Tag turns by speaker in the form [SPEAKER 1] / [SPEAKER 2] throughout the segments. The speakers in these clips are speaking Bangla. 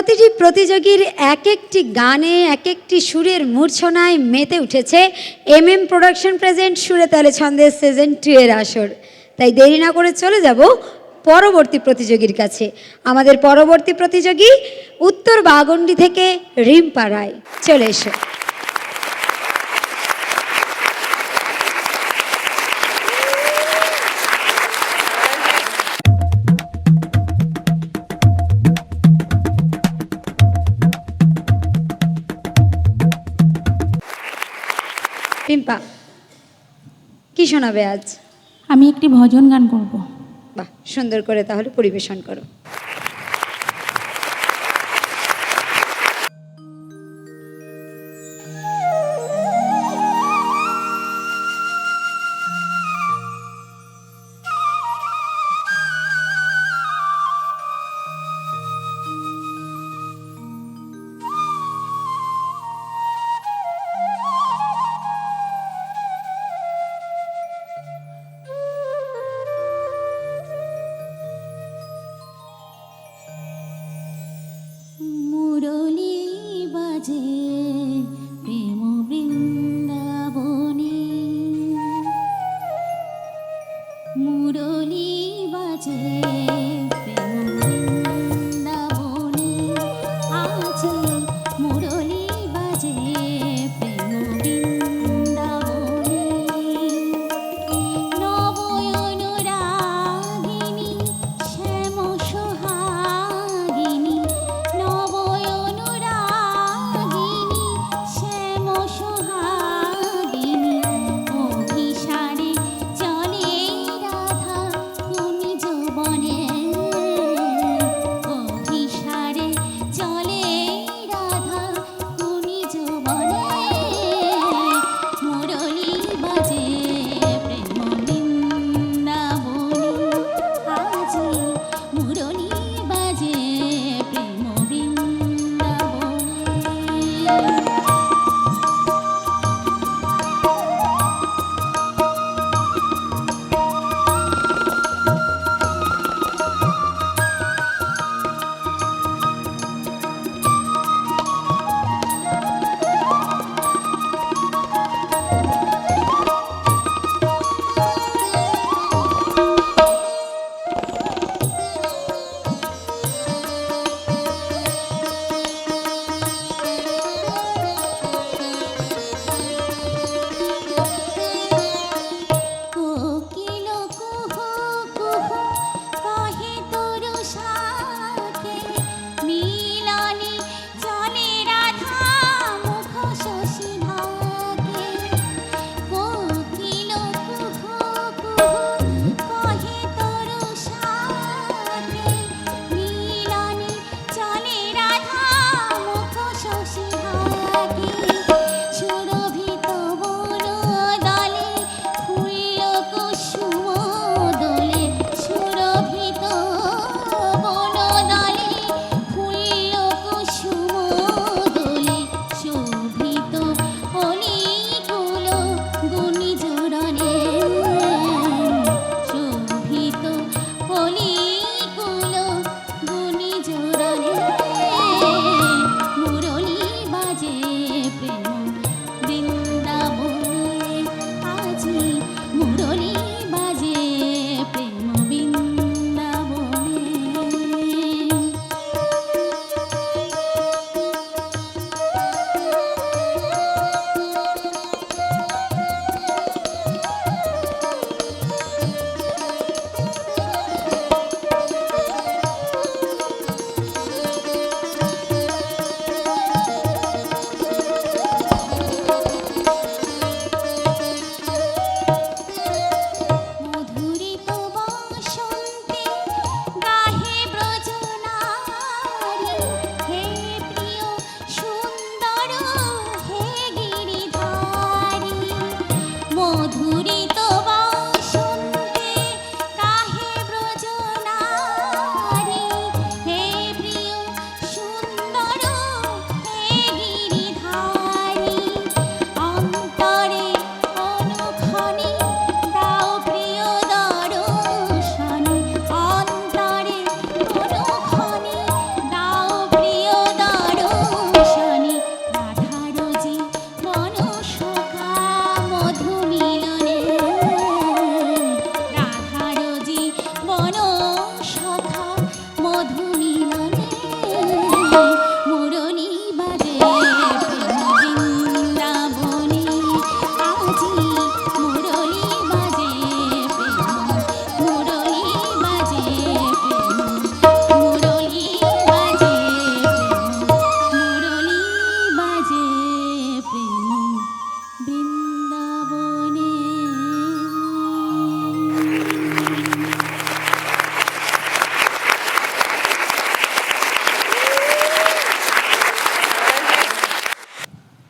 [SPEAKER 1] প্রতিটি প্রতিযোগীর এক একটি গানে এক একটি সুরের মূর্ছনায় মেতে উঠেছে এমএম প্রোডাকশন প্রেজেন্ট সুরে তালে ছন্দের সিজন 2 এর আসর। তাই দেরি না করে চলে যাব পরবর্তী প্রতিযোগীর কাছে। আমাদের পরবর্তী প্রতিযোগী উত্তর বাগন্ডি থেকে রিম্পা রায়, চলে এসো। রিম্পা, কি শোনাবে আজ?
[SPEAKER 2] আমি একটি ভজন গান করব।
[SPEAKER 1] বাহ, সুন্দর করে তাহলে পরিবেশন করো।
[SPEAKER 2] মুরলী বাজে প্রেম বৃন্দাবনে, মুরলী বাজে প্রেম বৃন্দাবনে, আছে মুরলী বাজে প্রেম বৃন্দাবনে, নবয়ন রাগিনী শ্যাম সোহাগিনী, নবয়ন রাগিনী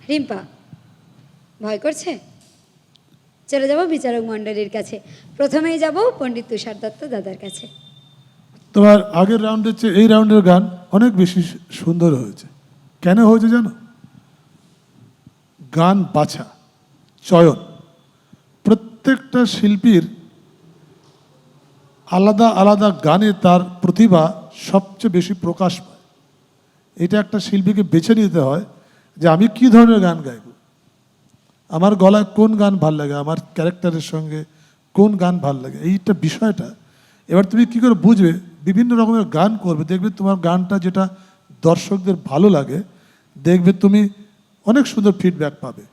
[SPEAKER 1] রিম্পা ভয় করছে? চলে যাব বিচারক মণ্ডলীর কাছে। প্রথমেই যাব পণ্ডিত তুষার দত্ত দাদার কাছে।
[SPEAKER 3] তোমার আগের রাউন্ডের চেয়ে এই রাউন্ডের গান অনেক বেশি সুন্দর হয়েছে। কেন হয়েছে জানো? গান বাছা, চয়ন, প্রত্যেকটা শিল্পীর আলাদা আলাদা গানে তার প্রতিভা সবচেয়ে বেশি প্রকাশ পায়। এটা একটা শিল্পীকে বেছে নিতে হয় যে আমি কি ধরনের গান গাইব, আমার গলায় কোন গান ভাল লাগে, আমার ক্যারেক্টারের সঙ্গে কোন গান ভাল লাগে, এইটা বিষয়টা। এবার তুমি কি করে বুঝবে? বিভিন্ন রকমের গান করবে, দেখবে তোমার গানটা যেটা দর্শকদের ভালো লাগে, দেখবে তুমি অনেক সুন্দর ফিডব্যাক পাবে।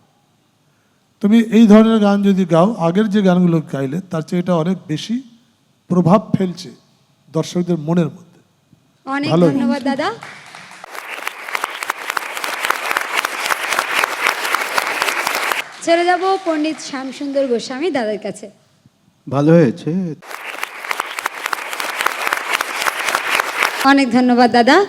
[SPEAKER 3] তুমি এই ধরনের গান যদি গাও, আগের যে গানগুলো গাইলে তার চেয়ে এটা অনেক বেশি প্রভাব ফেলছে দর্শকদের মনের মধ্যে।
[SPEAKER 1] অনেক
[SPEAKER 3] ভালো।
[SPEAKER 1] ধন্যবাদ দাদা। চলে যাব পণ্ডিত শ্যামসুন্দর গোস্বামী দাদার কাছে।
[SPEAKER 4] ভালো হয়েছে।
[SPEAKER 1] অনেক ধন্যবাদ দাদা।